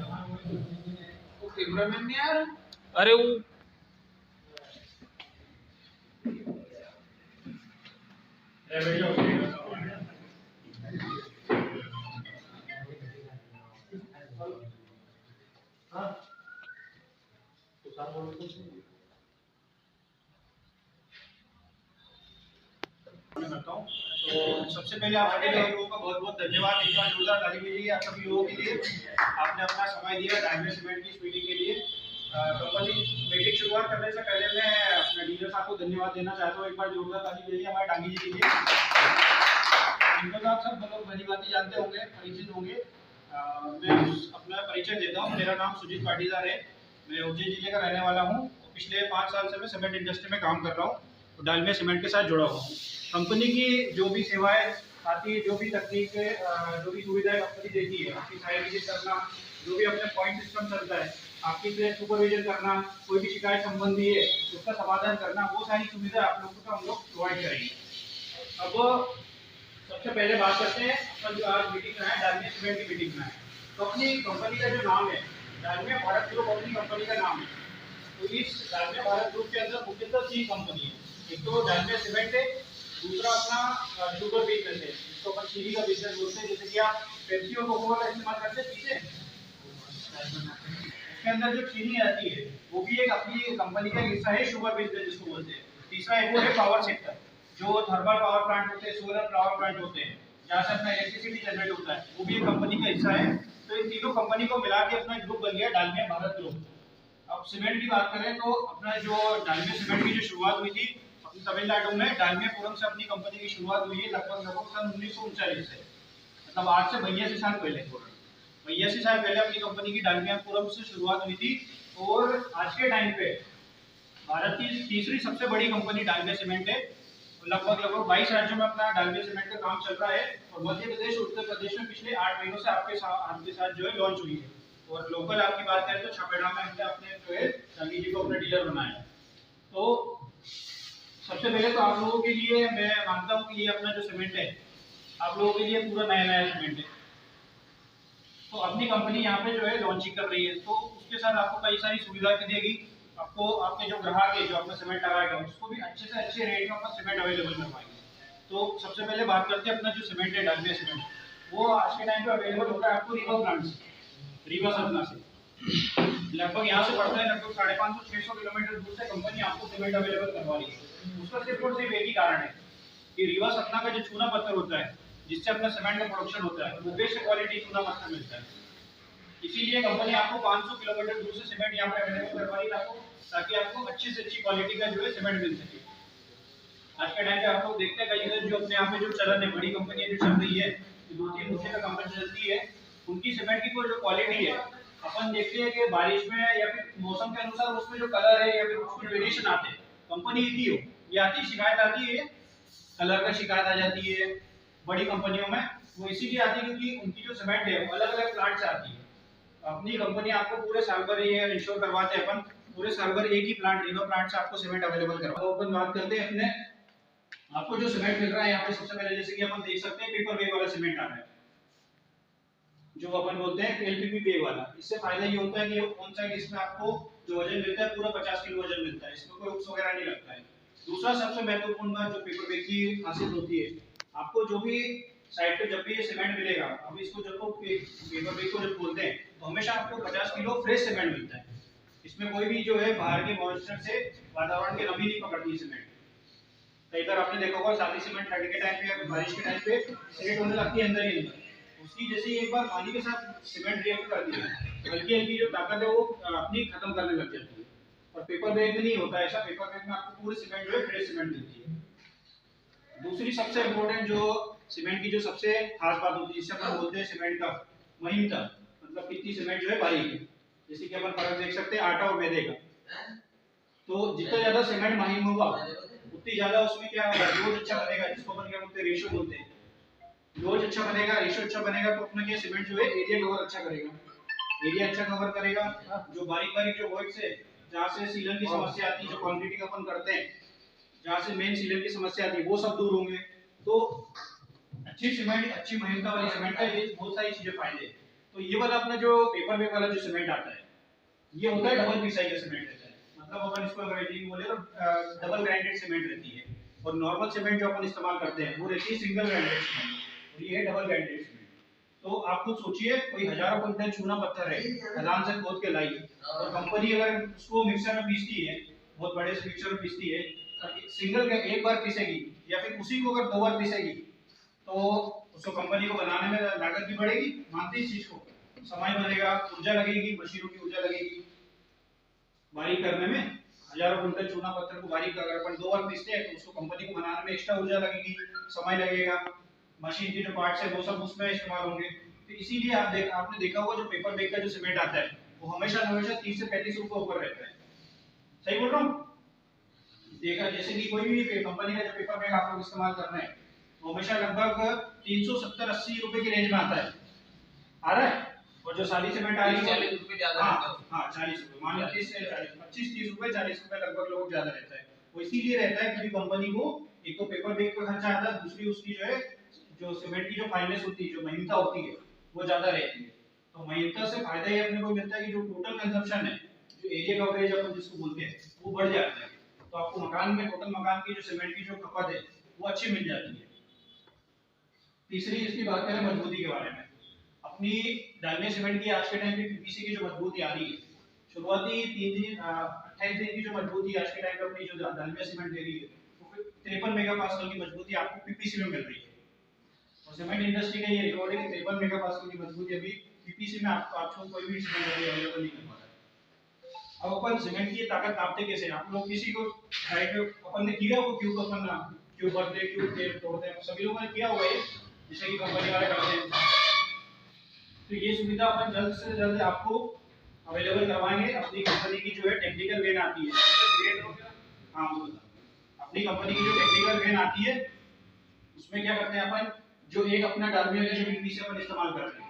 वो कैमरामैन नहीं आ रहा। अरे वो करता हूँ। तो सबसे पहले आप सभी लोगों का बहुत बहुत धन्यवाद। एक बार जोरदार ताली बजाइए आप सभी लोगों के लिए। आपने अपना समय दिया डायमंड सीमेंट की इस मीटिंग के लिए। कंपनी मीटिंग शुरुआत करने से पहले मैं अपने डीलर साहब को धन्यवाद देना चाहता हूँ। एक बार जोरदार ताली बजाइए हमारे डांगी जी के लिए। इनको तो आप सब लोग भली भांति जानते होंगे, परिचित होंगे। मैं अपना परिचय देता हूँ। मेरा नाम सुजीत पाटीदार है। मैं उज्जैन जिले का रहने वाला हूँ। पिछले 5 साल से मैं सीमेंट इंडस्ट्री में काम कर रहा हूँ। डालमिया सीमेंट के साथ जुड़ा हुआ हूँ। कंपनी की जो भी सेवाएं आती है, जो भी तकनीक जो भी सुविधाएं कंपनी देती है, आपकी साइट विजिट करना, जो भी अपने पॉइंट सिस्टम चलता है, आपकी प्लेस सुपरविजन करना, कोई भी शिकायत संबंधी है उसका समाधान करना, वो सारी सुविधा आप लोगों को हम लोग प्रोवाइड करेंगे। अब सबसे पहले बात करते हैं अपन जो आज मीटिंग में है, डालमिया सीमेंट की मीटिंग में है। तो अपनी कंपनी का जो नाम है, डालमिया भारत ग्रुप अपनी कंपनी का नाम है। तो इस डालमिया भारत ग्रुप के अंदर मुख्यतः 3 कंपनी है। एक तो डालमिया सीमेंट है, दूसरा अपना शुगर बिजनेस है, जिसको अपन चीनी का बिजनेस बोलते हैं। जैसे कि आप पेप्सी और कोका कोला इस्तेमाल करते हैं पीछे, इसके अंदर जो चीनी आती है वो भी एक अपनी कंपनी का हिस्सा है, शुगर बिजनेस जिसको बोलते हैं। तीसरा एक वो है पावर सेक्टर, जो थर्मल पावर प्लांट होते हैं, सोलर पावर प्लांट होते हैं, जहाँ से अपना इलेक्ट्रिसिटी जनरेट होता है, वो भी एक कंपनी का हिस्सा है। तो इन तीनों कंपनी को मिला के अपना ग्रुप बन गया डालमिया भारत ग्रुप। अब सीमेंट की बात करें तो अपना जो डालमिया सीमेंट की जो शुरुआत हुई थी अपनी तमिलनाडु में डालमियापुरम से अपनी कंपनी की शुरुआत हुई है, लगभग सन 1939 से। मतलब आज से 82 साल पहले, 82 साल पहले अपनी कंपनी की डालमियापुरम से शुरुआत हुई थी। और आज के टाइम पे भारत की तीसरी सबसे बड़ी कंपनी डालमिया सीमेंट है। लगभग 22 राज्यों में अपना डालमिया सीमेंट का काम चल रहा है। और मध्य प्रदेश उत्तर प्रदेश में पिछले 8 महीनों से आपके साथ जो है लॉन्च हुई है। और लोकल आपकी बात करें तो छापेड़ा में हमने अपने जो है डांगी जी को अपना डीलर बनाया। तो सबसे पहले तो आप लोगों के लिए मैं मानता हूँ कि ये अपना जो सीमेंट है आप लोगों के लिए पूरा नया नया सीमेंट है। तो अपनी कंपनी यहाँ पे जो है लॉन्चिंग कर रही है, तो उसके साथ आपको कई सारी सुविधा देगी। आपको आपके जो ग्राहक है जो अपना सीमेंट लगाएगा उसको भी अच्छे से अच्छे रेट में अपना सीमेंट अवेलेबल करवाएंगे। तो सबसे पहले बात करते हैं अपना जो सीमेंट है डालमिया सीमेंट, वो आज के टाइम पे अवेलेबल होता है आपको रीवा प्लांट से, रीवा सतना से। लगभग यहाँ से पड़ता है लगभग 550-600 किलोमीटर दूर से कंपनी आपको सीमेंट अवेलेबल करवा रही है। उसका सिर्फ और सिर्फ एक ही कारण है कि रीवा सतना का जो चूना पत्थर होता है जिससे अपना सीमेंट का प्रोडक्शन होता है वो बेस्ट क्वालिटी चूना पत्थर मिलता है। इसीलिए कंपनी आपको 500 किलोमीटर दूर से सीमेंट यहाँ पे अवेलेबल करवा रही है आपको, ताकि आपको अच्छी से अच्छी क्वालिटी का जो है सीमेंट मिल सके। आज के टाइम पे आप लोग देखते हैं कई इधर जो अपने यहाँ पे जो चलन है, बड़ी कंपनियां जो चल रही है, 2-3 मुख्य का कंपनी चलती है, उनकी सीमेंट की जो क्वालिटी है अपन देखते हैं कि बारिश में या फिर मौसम के अनुसार उसमें जो कलर है या फिर उसमें वेरिएशन आते हैं। कंपनी एक ही हो, ये आती शिकायत आती है, कलर का शिकायत आ जाती है बड़ी कंपनियों में। वो इसीलिए आती है क्योंकि उनकी जो सीमेंट है वो अलग अलग प्लांट से आती है। अपनी कंपनी आपको पूरे साल भर ये इंश्योर करवाते हैं अपन, पूरे साल भर एक ही प्लांट, रीवा प्लांट से आपको सीमेंट अवेलेबल करवा। तो अपन बात करते हैं अपने आपको जो सीमेंट मिल रहा है यहाँ पे सबसे पहले जैसे कि अपन देख सकते हैं पेपर बैग वाला सीमेंट आ रहा है, जो अपन बोलते हैं एलपीपी बैग वाला। इससे फायदा ये होता है कि ऑन साइड इसमें आपको जो वजन मिलता है पूरा 50 किलो वजन मिलता है, इसमें कोई हुक्स वगैरह नहीं लगता है। दूसरा सबसे महत्वपूर्ण बात जो पेपर बैग की खासियत होती है, आपको जो भी साइड पे जब भी ये सीमेंट मिलेगा, अब इसको जब पेपर बैग को जब खोलते हैं तो हमेशा आपको 50 किलो फ्रेश सीमेंट मिलता है। इसमें कोई भी जो है बाहर के मॉइस्चर से वातावरण की नमी नहीं पकड़ती सीमेंट। कई बार आपने देखा होगा सादी सीमेंट ठंड के टाइम पे या बारिश के टाइम पे सेट होने लगती है अंदर ही अंदर, उसकी जैसे एक बार पानी के साथ सीमेंट रिएक्ट करती है हल्की हल्की जो ताकत है वो अपनी खत्म करने लग जाती है। और पेपर बैग में नहीं होता ऐसा, पेपर बैग में आपको पूरी सीमेंट जो है फ्रेश सीमेंट मिलती है। दूसरी सबसे इम्पोर्टेंट जो सीमेंट की जो सबसे खास बात होती है जिसे अपन बोलते हैं सीमेंट का महीनता, मतलब कितनी सीमेंट जो है बारीक है। जैसे कि अपन फर्क देख सकते हैं आटा और मैदे का, तो जितना ज्यादा सीमेंट महीन होगा उतनी ज्यादा उसमें क्या लोज अच्छा बनेगा, जिसको अपन क्या बोलते हैं रेशियो बोलते हैं। लोज अच्छा बनेगा, रेशियो अच्छा बनेगा तो अपना क्या सीमेंट जो है एरिया कवर अच्छा करेगा, एरिया अच्छा कवर करेगा। जो बारीक बारीक जो वॉइड्स है जहाँ से सीलन की समस्या आती है, जो क्वांटिटी का अपन करते हैं जहाँ से मेन सीलन की समस्या आती है वो सब दूर होंगे। तो अच्छी सीमेंट, अच्छी महीनता वाली सीमेंट का ये बहुत सारी चीजें फायदे हैं। तो ये वाला अपना जो पेपर बैग वाला जो सीमेंट आता है, ये होता है डबल पीसाई का सीमेंट रहता है। मतलब अपन इसको ग्राइंडिंग बोले तो डबल ग्राइंडेड सीमेंट रहती है, और नॉर्मल सीमेंट जो अपन इस्तेमाल करते हैं वो रहती है सिंगल ग्राइंडेड सीमेंट, और ये है डबल ग्राइंडेड सीमेंट। तो आप खुद सोचिए, कोई हजारों कुंटल चूना पत्थर है खदान से खोद के लाई, और कंपनी अगर उसको मिक्सर में पीसती है, बहुत बड़े से मिक्सर में पीसती है, सिंगल एक बार पीसेगी या फिर उसी को अगर 2 बार पीसेगी, तो उसको कंपनी को बनाने में लागत भी बढ़ेगी, मानते इस चीज को, समय बनेगा, ऊर्जा लगेगी, मशीनों की ऊर्जा लगेगी बारीक करने में। हजारों कुंटल चूना पत्थर को बारीक अगर अपन 2 बार पीसते हैं तो उसको कंपनी को बनाने में एक्स्ट्रा ऊर्जा लगेगी, समय लगेगा, मशीन के जो पार्ट्स है वो सब उसमें इस्तेमाल होंगे। तो इसीलिए आपने देखा होगा जो पेपर बैग का जो सीमेंट आता है वो हमेशा 30 से 35 रुपए ऊपर रहता है। सही बोल रहा हूँ? देखा, जैसे कि कोई भी कंपनी का जो पेपर बैग आप लोग इस्तेमाल कर रहे हैं वो हमेशा लगभग 370-80 रुपए की रेंज में आता है, आ रहा है। और जो सादी सीमेंट आ रही है 40 रुपए ज्यादा रहता है। हाँ 40 रुपए, मान लो 30 से 40, 25-30 रुपए, 40 रुपए लगभग लोग ज्यादा रहता है। वो इसीलिए रहता है क्योंकि कंपनी को एक तो पेपर बैग का खर्चा आता है, दूसरी उसकी जो है जो सीमेंट की जो फाइनेंस होती है, जो महीनता होती है वो ज्यादा रहती है। तो महीनता से फायदा ये अपने को मिलता है कि जो टोटल कंजम्पशन है, जो एरिया कवरेज अपन जिसको बोलते हैं, वो बढ़ जाता है। तो आपको मकान में टोटल मकान की जो सीमेंट की जो खपत है वो अच्छी मिल जाती है। तीसरी इसकी बात करें मजबूती के बारे में, अपनी डालमिया सीमेंट की आज के टाइम पे पीवीसी की जो मजबूती आ रही है, शुरुआती 28 दिन की जो मजबूती आज के टाइम पे अपनी जो डालमिया सीमेंट दे रही है वो 53 मेगापास्कल की मजबूती आपको पीपीसी में मिल रही है। और सीमेंट इंडस्ट्री का ये रिकॉर्ड है कि 53 मेगापास्कल की मजबूती अभी पीपीसी में आपको कोई भी सीमेंट अवेलेबल नहीं कर पा रहा है। अब अपन सीमेंट की ताकत नापते कैसे हैं? आप लोग किसी को साइड में अपन ने किया वो क्यूब अपन क्यूब भरते क्यूब तोड़ते हैं, सभी लोगों ने किया हुआ है, जैसे कि कंपनी वाले करते हैं। तो ये सुविधा अपन जल्द से जल्द आपको अवेलेबल करवाएंगे। अपनी कंपनी की जो है टेक्निकल वेन आती है, हाँ वो अपनी कंपनी की जो टेक्निकल वेन आती है उसमें क्या करते हैं अपन, जो एक अपना डालमिया का जो पीवीसी अपन इस्तेमाल करते हैं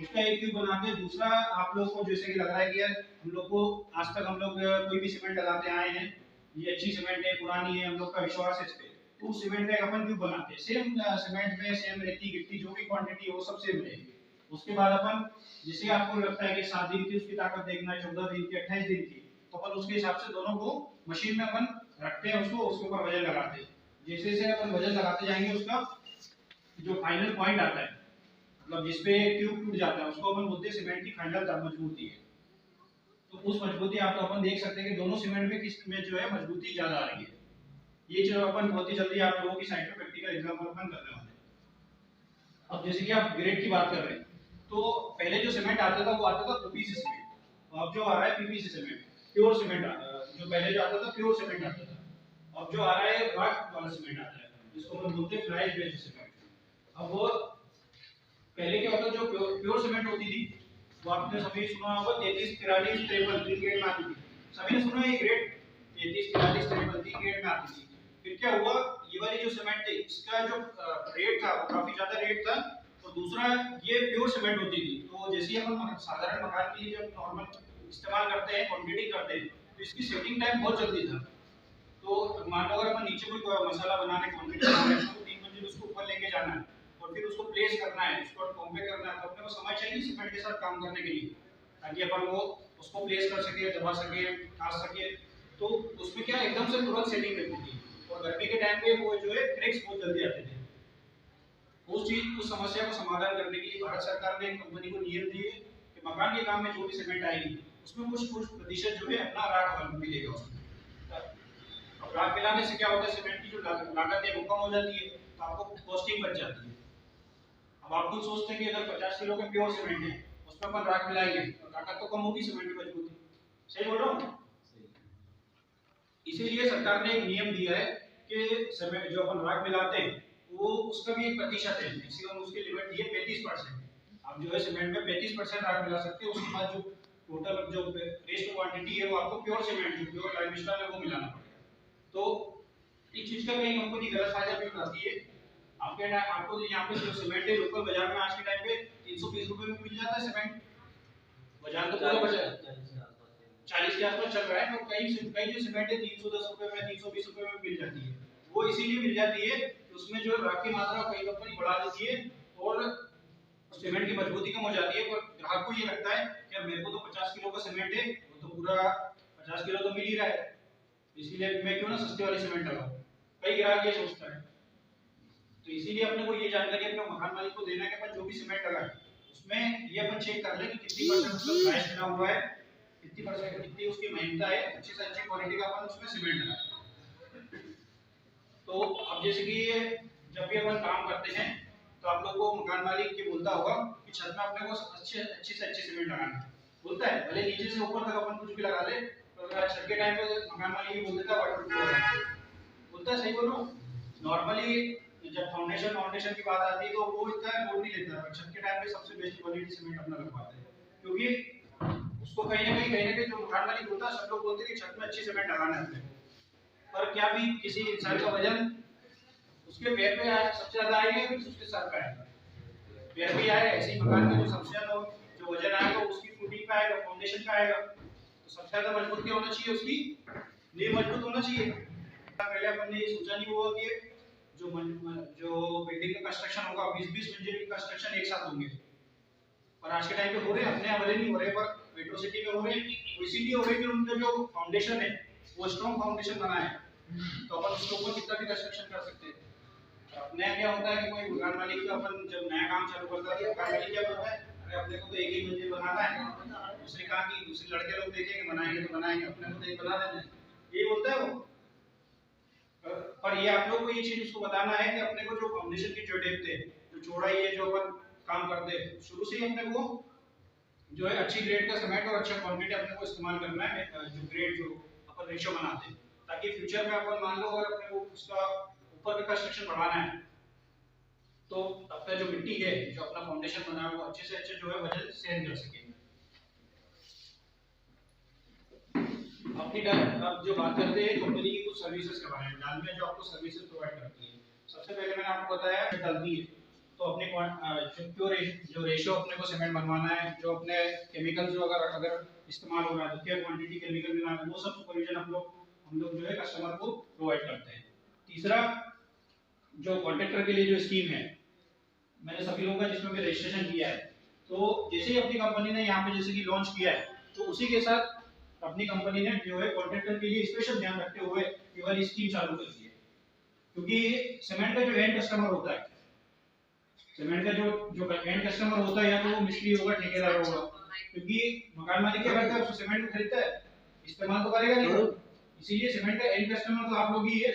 उसका एक क्यूब बना के, दूसरा आप लोग को जैसे कि लग रहा है कि यार हम लोग को आज तक हम लोग कोई भी सीमेंट लगाते आए हैं, ये अच्छी सीमेंट है, पुरानी है, हम लोग का विश्वास है इस पे, तो उस सीमेंट का अपन क्यूब बनाते हैं। सेम सीमेंट में सेम रेती गिट्टी जो भी क्वांटिटी है वो सब सेम रहेगी। उसके बाद अपन जैसे आपको लगता है कि 7 दिन की उसकी ताकत देखना है, 14 दिन की, 28 दिन की, तो अपन उसके हिसाब से दोनों को मशीन में अपन रखते हैं, उसको उसके ऊपर वजन लगाते हैं। जैसे जैसे अपन वजन लगाते जाएंगे उसका जो फाइनल पॉइंट आता है, मतलब जिसपे ट्यूब टूट जाता है, उसको अपन बोलते हैं सीमेंट की फाइनल मजबूती है। तो उस मजबूती आप अपन देख सकते हैं कि दोनों सीमेंट में किस में जो है मजबूती ज्यादा आ रही है। ये जो अपन बहुत ही जल्दी आप लोगों की साइड पे प्रैक्टिकल एग्जांपल अपन करने वाले हैं। अब जैसे कि आप ग्रेड की बात कर रहे हैं, तो पहले जो सीमेंट आता था वो आता था ओपीसी सीमेंट, अब जो आ रहा है पीपीसी सीमेंट, प्योर सीमेंट आता है। जो पहले जो आता था प्योर सीमेंट आता था, अब जो आ रहा है रॉक वाला सीमेंट आता है, जिसको हम बोलते हैं फ्लाई बेस्ड सीमेंट। अब वो पहले क्या होता, जो प्योर सीमेंट होती थी वो आपने सभी सुना होगा 33 43 53 3 ग्रेड में आती थी, सभी ने सुना ये ग्रेड 33 43 53 3 ग्रेड में आती थी। फिर क्या हुआ, ये वाली जो सीमेंट थी इसका जो रेट था वो काफी ज्यादा रेट था, और दूसरा ये प्योर सीमेंट होती थी। तो जैसे हम साधारण मकान के लिए जब नॉर्मल इस्तेमाल करते हैं, क्वांटिटी करते हैं, तो इसकी सेटिंग टाइम बहुत जल्दी था। तो मान लो अगर अपन नीचे कोई मसाला बनाने क्वांटिटी बना रहे हैं तो 3 मंजिल उसको ऊपर लेके जाना है और फिर उसको प्लेस करना है, उसको कॉम्पैक्ट करना है, तो अपने को समय चाहिए सीमेंट के साथ काम करने के लिए, ताकि अपन वो उसको प्लेस कर सके, दबा सके, काट सके। तो उसमें क्या एकदम से तुरंत सेटिंग रहती थी, और गर्मी के टाइम पे वो जो है क्रैक्स बहुत जल्दी आते थे। उस समस्या को समाधान करने के लिए भारत सरकार ने एक कंपनी को नियम दिए कि मकान के काम में जो भी सीमेंट आएगी उसमें कुछ प्रतिशत जो है अपना राख मिलेगा उसमें। अब राख मिलाने से क्या होता है, सीमेंट की जो लागत है वो कम हो जाती है, तो आपको कॉस्टिंग बच जाती है। अब आप खुद सोचते हैं कि अगर 50 किलो के प्योर सीमेंट है उसमें अपन राख मिलाएंगे तो ताकत तो कम होगी सीमेंट की मजबूती। सही बोल रहा हूँ? इसीलिए सरकार ने एक नियम दिया है कि सीमेंट जो अपन राख मिलाते हैं वो उसका भी एक प्रतिशत है, मैक्सिमम उसकी लिमिट दी है 35%। आप जो है सीमेंट में 35% राख मिला सकते हैं, उसके बाद जो टोटल जो वेस्ट क्वांटिटी है वो आपको प्योर सीमेंट जो प्योर लाइमस्टोन है वो मिलाना पड़ेगा। तो इस चीज का कई कंपनी गलत फायदा भी उठाती है। आपको यहाँ पे जो सीमेंट है लोकल बाजार में आज के टाइम पे 320 रुपए में मिल जाता है सीमेंट, बाजार तो पूरा बाजार 40 के आसपास चल रहा है, तो कई जो सीमेंट है 310 रुपए में 320 रुपए में मिल जाती है। वो इसीलिए मिल जाती है कि उसमें जो राख की मात्रा कई कंपनी बढ़ा देती है और सीमेंट की मजबूती कम हो जाती है, पर ग्राहक को ये लगता है कि मेरे को तो 50 किलो का सीमेंट है, वो तो पूरा 50 किलो तो मिल ही रहा है, इसीलिए मैं क्यों ना सस्ते वाली सीमेंट लगाऊं। कई ग्राहक ये सोचता है। तो इसीलिए अपने को ये जानकारी अपने मकान मालिक को देना है कि अपन जो भी सीमेंट लगाए उसमें ये अपन चेक कर ले कि कितनी परसेंट उसका प्राइस बना हुआ है, कितनी परसेंट कितनी उसकी महंगा है, अच्छी से अच्छी क्वालिटी का अपन उसमें सीमेंट लगाए। तो अब जैसे कि जब भी अपन काम करते हैं तो आप लोग को मकान मालिक ये बोलता होगा कि छत में अपने को अच्छी से अच्छी सीमेंट लगाना है, बोलता है, भले नीचे से ऊपर तक अपन कुछ भी लगा ले, तो अगर छत के टाइम पे मकान मालिक ये बोल देता है वाटरप्रूफ लगाना, बोलता है, सही बोल रहा हूँ। नॉर्मली जब फाउंडेशन की बात आती है तो वो इतना लोड नहीं लेता, पर छत के टाइम पे सबसे बेस्ट क्वालिटी सीमेंट अपना लगवाते हैं, क्योंकि उसको कहीं ना कहीं जो मकान मालिक होता है सब लोग बोलते हैं कि छत में अच्छी सीमेंट लगाना है अपने को, पर क्या भी किसी इंसान का वजन उसके पैर पे आए सबसे ज्यादा आएगा फिर उसके सर पे आएगा, पैर पे आएगा, ऐसे ही मकान का जो सबसे ज्यादा जो वजन आएगा उसकी फुटिंग पे आएगा, फाउंडेशन पे आएगा। तो सबसे ज्यादा मजबूत क्या होना चाहिए, उसकी नींव मजबूत होना चाहिए। पहले अपन ने ये सोचा नहीं हुआ कि जो बिल्डिंग का कंस्ट्रक्शन होगा 20-20 मंजिल के कंस्ट्रक्शन एक साथ होंगे, पर आज के टाइम पे हो रहे हैं, अपने वाले नहीं हो रहे, पर मेट्रो सिटी में हो रहे हैं। इसीलिए हो रहे हैं कि उनका जो फाउंडेशन है वो स्ट्रॉन्ग फाउंडेशन बना है, तो अपन उसके ऊपर कितना भी कंस्ट्रक्शन कर सकते हैं। अपने क्या होता है कि कोई मकान मालिक का अपन जब नया काम चालू करता है तो मकान मालिक क्या करता है, अरे अपने को तो एक ही मंजिल बनाना है, दूसरे कहा कि दूसरे लड़के लोग देखेंगे बनाएंगे तो बनाएंगे, अपने को तो एक बना देना है, यही बोलता है वो। पर ये आप लोग को ये चीज उसको बताना है कि अपने को जो फाउंडेशन की जो डेप्थ है, जो चौड़ाई है, जो अपन काम करते हैं शुरू से ही अपने को जो है अच्छी ग्रेड का सीमेंट और अच्छा क्वांटिटी अपने को इस्तेमाल करना है, जो ग्रेड जो अपन रेशियो बनाते हैं, ताकि फ्यूचर में अपन मान लो अगर अपने को उसका ऊपर का कंस्ट्रक्शन बढ़ाना है तो अपना जो मिट्टी है जो अपना फाउंडेशन बना है वो अच्छे से अच्छे जो है वजन सहन कर सके। अपनी अब जो बात करते हैं कंपनी की कुछ सर्विसेज के बारे में, डालमिया जो आपको सर्विसेज प्रोवाइड करती है, सबसे पहले मैंने आपको बताया डलती है तो अपने जो रेशियो अपने को सीमेंट बनवाना है, जो अपने केमिकल जो अगर इस्तेमाल हो रहा है तो क्या क्वांटिटी केमिकल मिलाना है, वो सब सुपरविजन हम लोग जो है कस्टमर को प्रोवाइड करते हैं। तीसरा, जो कॉन्ट्रैक्टर के लिए जो स्कीम है, मैंने सभी लोगों का जिसमें भी रजिस्ट्रेशन किया है, तो जैसे ही अपनी कंपनी ने यहाँ पे जैसे कि लॉन्च किया है तो उसी के साथ अपनी कंपनी ने जो है कॉन्ट्रैक्टर के लिए स्पेशल ध्यान रखते हुए केवल स्कीम चालू कर दी है, क्योंकि सीमेंट का जो एंड कस्टमर होता है, सीमेंट का जो एंड कस्टमर होता है या तो वो मिस्त्री होगा, ठेकेदार होगा, क्योंकि मकान मालिक क्या करता है, उसको सीमेंट खरीदता है, इस्तेमाल तो करेगा नहीं, इसीलिए सीमेंट का एंड कस्टमर तो आप लोग ही है,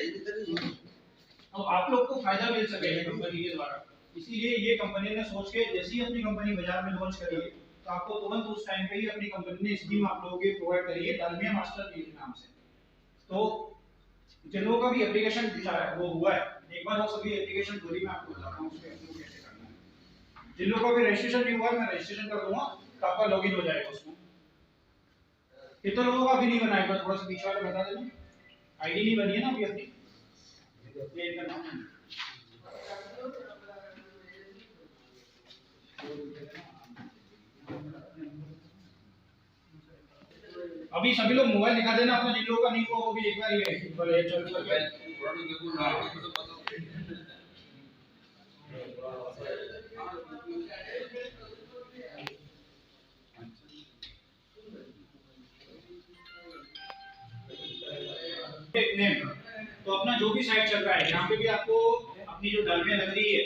तो आप लोग को फायदा मिल सके कंपनी के द्वारा। इसीलिए ये कंपनी ने सोच के जैसे ही अपनी कंपनी बाजार में लॉन्च करी है तो आपको तुरंत उस टाइम पे ही अपनी कंपनी ने स्कीम आप लोगों के प्रोवाइड करी है डालमिया मास्टर के नाम से। तो जिन लोगों का भी एप्लीकेशन वो हुआ है, एक बार वो सभी एप्लीकेशन थोड़ी मैं आपको बताता हूँ उसके अपलोड कैसे करना है। जिन लोगों का भी रजिस्ट्रेशन नहीं हुआ है मैं रजिस्ट्रेशन कर दूंगा तो आपका लॉगिन हो जाएगा उसमें। कितने लोगों का अभी नहीं बना है, थोड़ा सा बीच वाले बता देना, आईडी नहीं बनी है ना अभी अपनी, ये करना है। अभी सभी लोग मोबाइल दिखा देना अपना, जिन लोगों का नहीं हुआ वो भी एक बार ये बोले चल नेम। तो अपना जो भी साइट चल रहा है यहाँ पे भी आपको अपनी जो डालमिया लग रही है,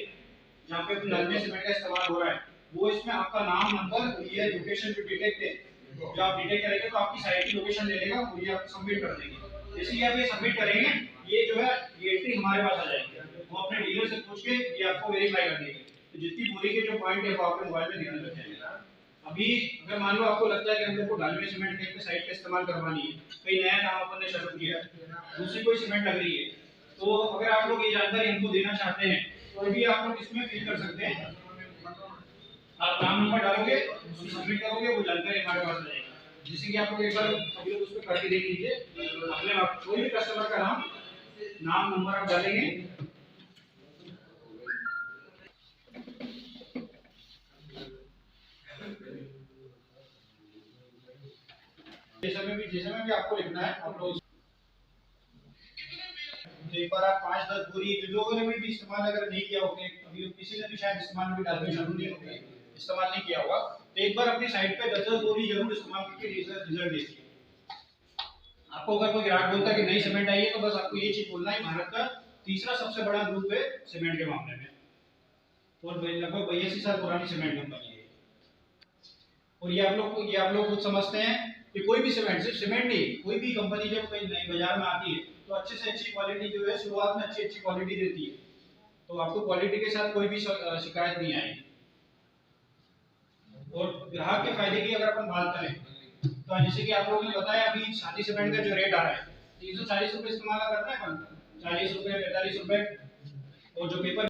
जहाँ पे डालमिया सीमेंट का इस्तेमाल हो रहा है, वो इसमें आपका नाम, नंबर, ये लोकेशन जो डिटेक्ट है, जो आप डिटेक्ट करेंगे तो आपकी साइट की लोकेशन ले लेगा और ये आपको सबमिट कर देंगे। जैसे ही आप ये सबमिट करेंगे ये जो है ये एंट्री हमारे पास आ जाएगी, वो अपने डीलर से पूछ के ये आपको वेरीफाई कर देंगे, तो जितनी बोली के जो पॉइंट है वो आपके मोबाइल में दिखने लग जाएगा। अभी अगर मान लो आपको लगता है कि हम लोग को डालमिया सीमेंट के साइट का इस्तेमाल करवानी है, कोई नया काम अपन ने शुरू किया, दूसरी कोई सीमेंट लग रही है, तो अगर आप लोग ये जानकारी हमको देना चाहते हैं तो भी आप लोग इसमें फिल कर सकते हैं। आप नाम नंबर डालोगे, सबमिट करोगे, वो जानकारी हमारे पास आ जाएगी। जैसे कि आप लोग एक बार अभी उस पर करके देख लीजिए, अपने कोई भी कस्टमर का नाम नंबर आप डालेंगे, जैसे में भी आपको लिखना है आप लोग। तो एक बार आप 5-10 बोरी, जिन लोगों ने भी इस्तेमाल अगर नहीं किया होगा, अभी किसी ने भी शायद इस्तेमाल भी डालने शुरू नहीं होंगे, इस्तेमाल नहीं किया होगा, तो एक बार अपनी साइट पे 10-10 बोरी जरूर इस्तेमाल करके रिजल्ट देखिए। आपको अगर कोई ग्राहक बोलता है कि नई सीमेंट आई है, तो बस आपको ये चीज बोलना है, भारत का तीसरा सबसे बड़ा ग्रुप है सीमेंट के मामले में, और लगभग 82 साल पुरानी सीमेंट कंपनी है। और ये आप लोग खुद समझते हैं कि कोई भी सीमेंट, सिर्फ सीमेंट नहीं, कोई भी कंपनी जब कोई नई बाजार में आती है तो अच्छे से अच्छी क्वालिटी जो है शुरुआत में अच्छी क्वालिटी देती है, तो आपको क्वालिटी के साथ कोई भी शिकायत नहीं आएगी। और ग्राहक के फायदे की अगर अपन बात करें, तो जैसे कि आप लोगों ने बताया अभी शादी सीमेंट का जो रेट आ रहा है 340 रुपए इस्तेमाल करना है अपन, 40 रुपए 45 रुपए, और जो पेपर